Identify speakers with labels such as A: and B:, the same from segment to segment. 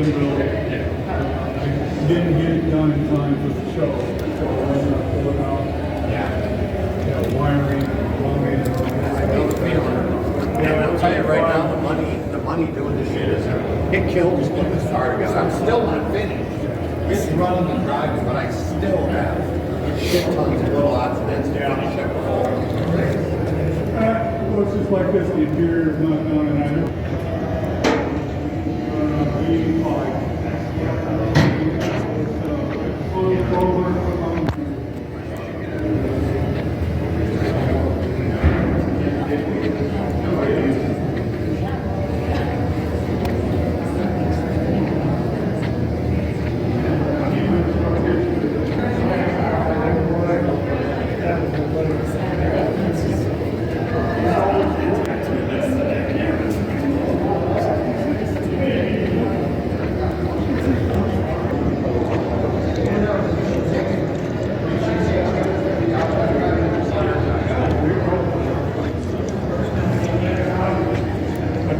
A: been built. Didn't get it done in time for the show. So I ended up pulling out, wiring, plumbing.
B: I know the feeling. And I'll tell you right now, the money doing this shit is, it kills putting this car together. I'm still not finished. It's running and driving, but I still have shit tons of little odds and ends to finish it before.
A: Well, it's just like this, the interior is not done, and I know. 85.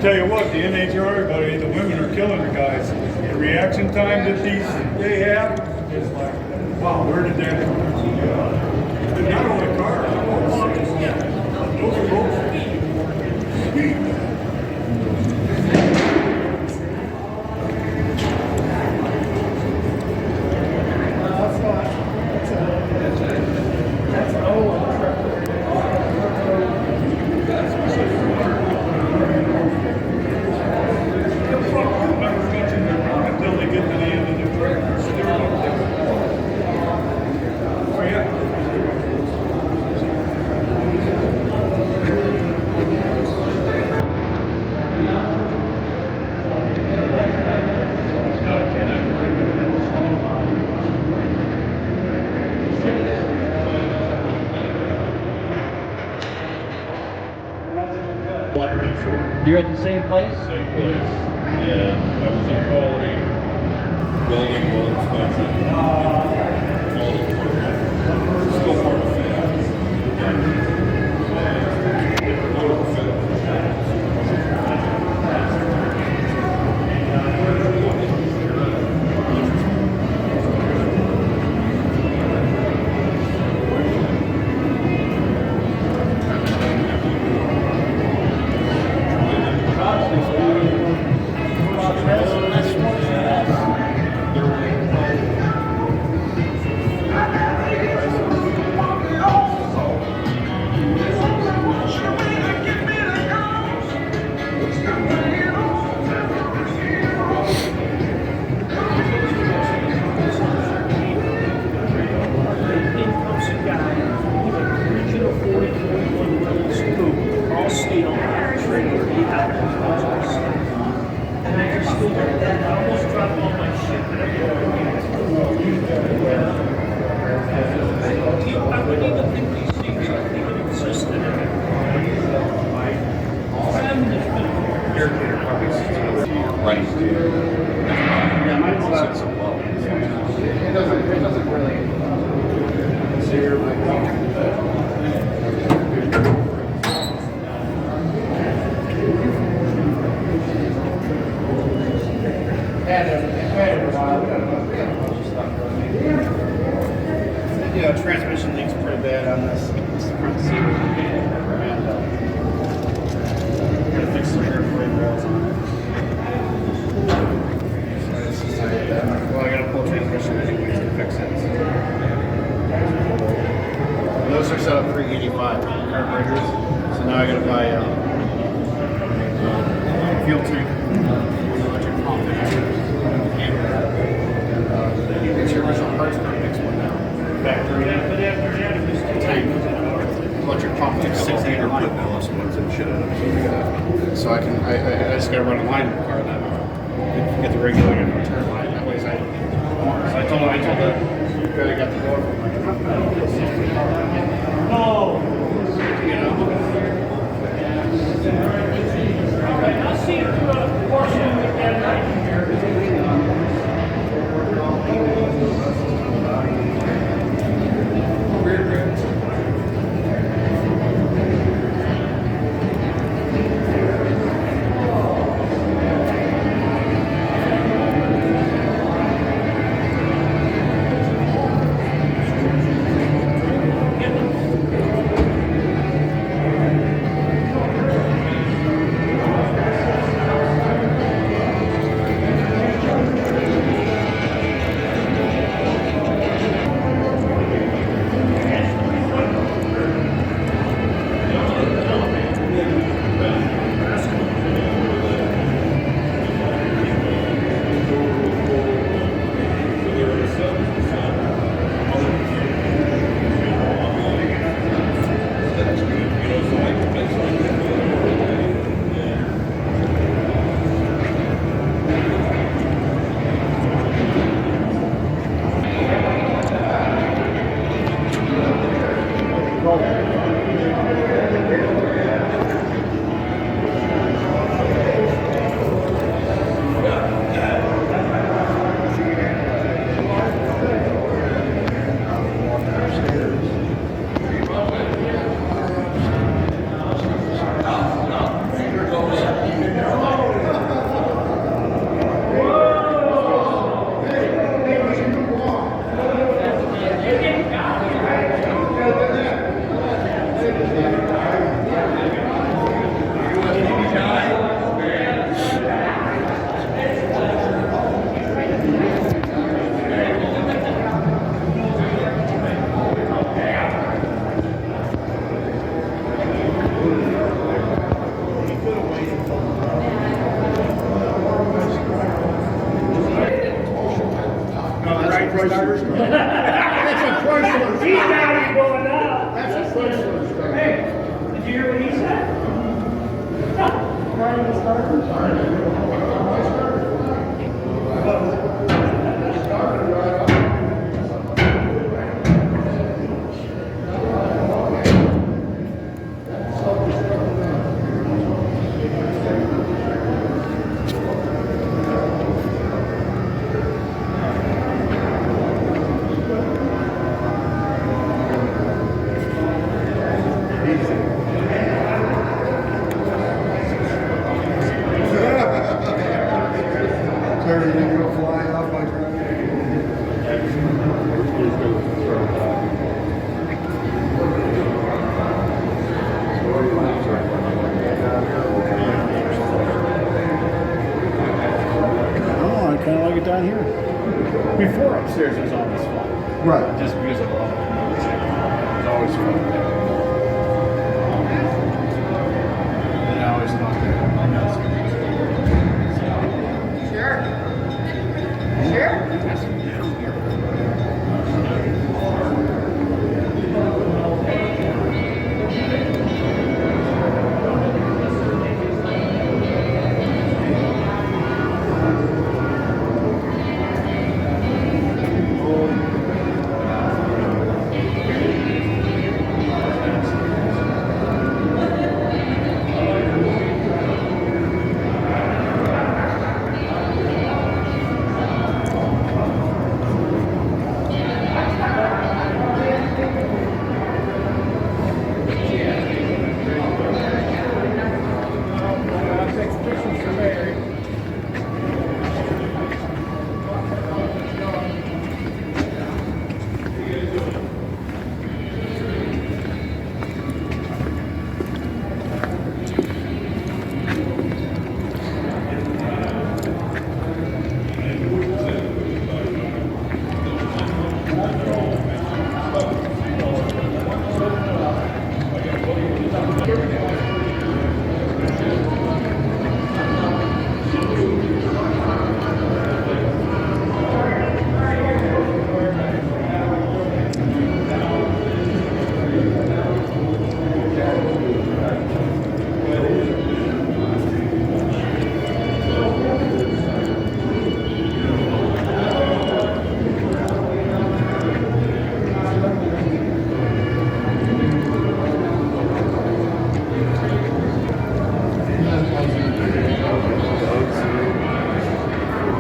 A: Tell you what, the NHRA, buddy, the women are killing the guys. The reaction time that they have is like, wow, where did that come from? But not only cars, those are both.
C: You're at the same place?
A: Same place. Yeah, that was in quality. Building was expensive. Still part of it.
B: Right. Yeah, mine's not so well. It doesn't really.
D: Yeah, transmission leak's pretty bad on this front seat. And gotta fix some airplane walls on it. Well, I gotta pull transmission anyways to fix it. Those are set up 385 carburetors. So now I gotta buy fuel tank, electric pump, and it's your original parts for the next one now. Factory tank, electric pump, like 600 putting LS ones and shit in it. So I just gotta run a line in the car then. Get the regular turn line. That way, I told the guy I got the door from my you know.
C: I'll see you through a portion of that night here.
B: starter start. That's a Chrysler
C: He's
B: start.
C: not even going out.
B: That's a Chrysler start.
C: Hey, did you hear what he said?
B: Sorry, did you go flying off my truck?
D: Oh, I kind of like it down here. Before upstairs was always fun.
B: Right.
D: Just because of all the music. It was always fun. And I always thought that.
E: Sure. Sure.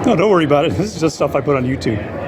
F: No, don't worry about it. This is just stuff I put on YouTube.